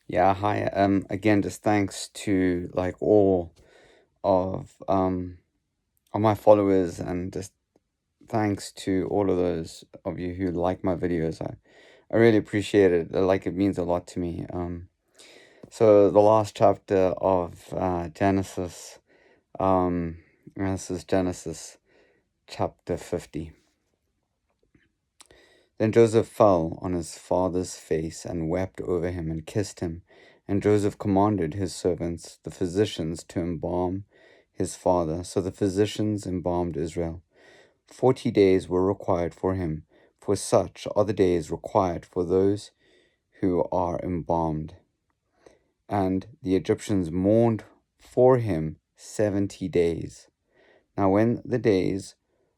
Yeah, hi. Again, just thanks to like all of my followers, and just thanks to all of those of you who like my videos. I really appreciate it. Like, it means a lot to me. So the last chapter of Genesis, um, this is Genesis chapter 50. Then Joseph fell on his father's face and wept over him and kissed him. And Joseph commanded his servants, the physicians, to embalm his father. So the physicians embalmed Israel. 40 days were required for him, for such are the days required for those who are embalmed. And the Egyptians mourned for him 70 days. Now when the days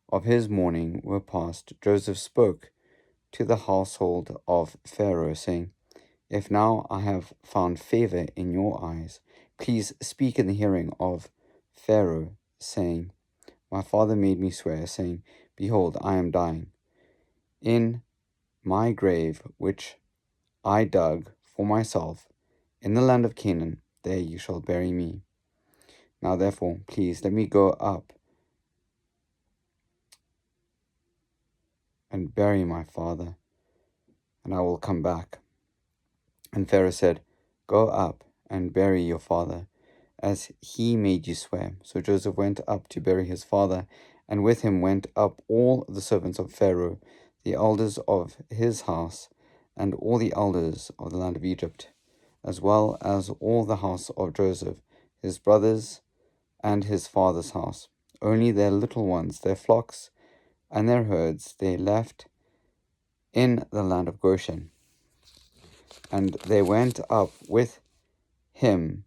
of his mourning were past, Joseph spoke to the household of Pharaoh, saying, If now I have found favor in your eyes, please speak in the hearing of Pharaoh, saying, My father made me swear, saying, Behold, I am dying. In my grave, which I dug for myself in the land of Canaan, there you shall bury me. Now therefore, please let me go up and bury my father, and I will come back. And Pharaoh said, Go up and bury your father, as he made you swear. So Joseph went up to bury his father, and with him went up all the servants of Pharaoh, the elders of his house, and all the elders of the land of Egypt, as well as all the house of Joseph, his brothers, and his father's house. Only their little ones, their flocks, and their herds they left in the land of Goshen. And they went up with him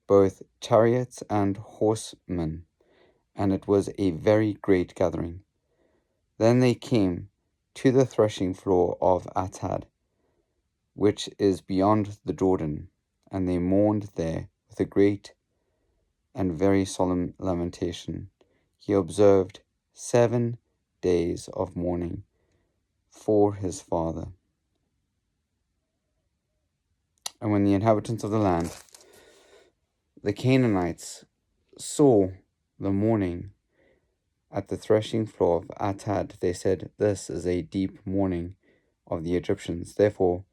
both chariots and horsemen, and it was a very great gathering. Then they came to the threshing floor of Atad, which is beyond the Jordan, and they mourned there with a great and very solemn lamentation. He observed 7 days of mourning for his father. And when the inhabitants of the land, the Canaanites, saw the mourning at the threshing floor of Atad, they said, This is a deep mourning of the Egyptians. Therefore,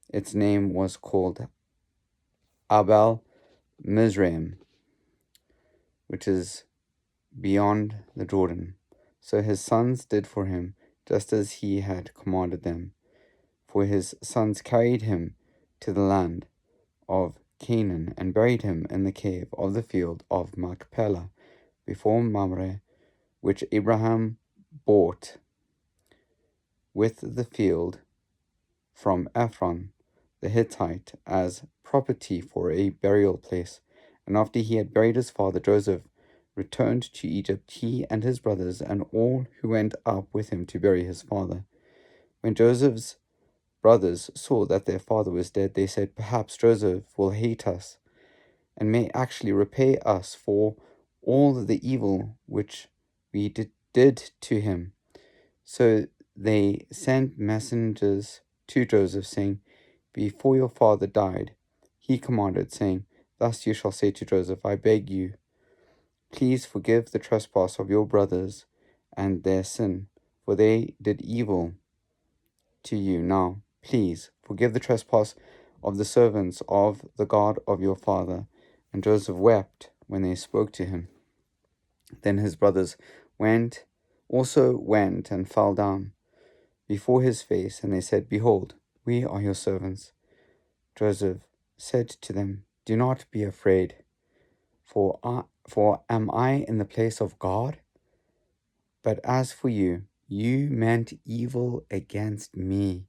its name was called Abel Mizraim, which is beyond the Jordan. So his sons did for him just as he had commanded them. For his sons carried him to the land of Canaan and buried him in the cave of the field of Machpelah before Mamre, which Abraham bought with the field from Ephron the Hittite as property for a burial place. And after he had buried his father Joseph, returned to Egypt, he and his brothers and all who went up with him to bury his father. When Joseph's brothers saw that their father was dead, they said, Perhaps Joseph will hate us and may actually repay us for all the evil which we did to him. So they sent messengers to Joseph, saying, Before your father died, he commanded, saying, Thus you shall say to Joseph, I beg you, please forgive the trespass of your brothers and their sin, for they did evil to you. Now, please forgive the trespass of the servants of the God of your father. And Joseph wept when they spoke to him. Then his brothers also went and fell down before his face, and they said, Behold, we are your servants. Joseph said to them, Do not be afraid, for am I in the place of God? But as for you, you meant evil against me,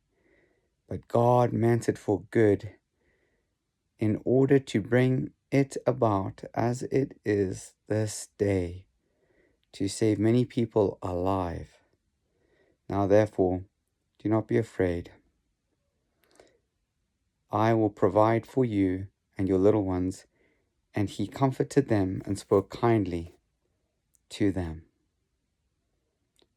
but God meant it for good, in order to bring it about as it is this day, to save many people alive. Now therefore, do not be afraid. I will provide for you and your little ones. And he comforted them and spoke kindly to them.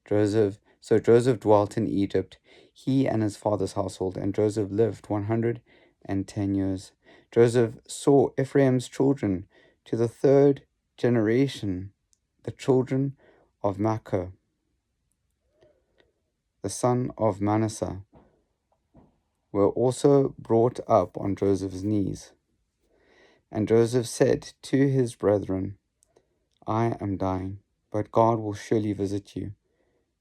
So Joseph dwelt in Egypt, he and his father's household, and Joseph lived 110 110 years. Joseph saw Ephraim's children to the third generation, the children of Machir, the son of Manasseh, were also brought up on Joseph's knees. And Joseph said to his brethren, I am dying, but God will surely visit you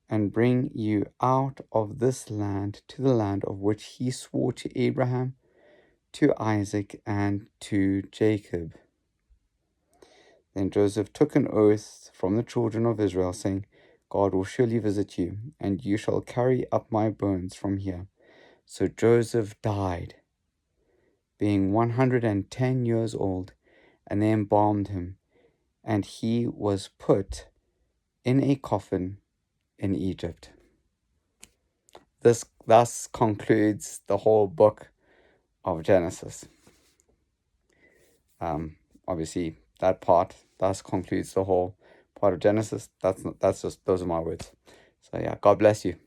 and bring you out of this land to the land of which he swore to Abraham, to Isaac, and to Jacob. Then Joseph took an oath from the children of Israel, saying, God will surely visit you, and you shall carry up my bones from here. So Joseph died, being 110 years old, and they embalmed him, and he was put in a coffin in Egypt. This thus concludes the whole book of Genesis. Obviously, that part thus concludes the whole part of Genesis. That's just, those are my words. So yeah, God bless you.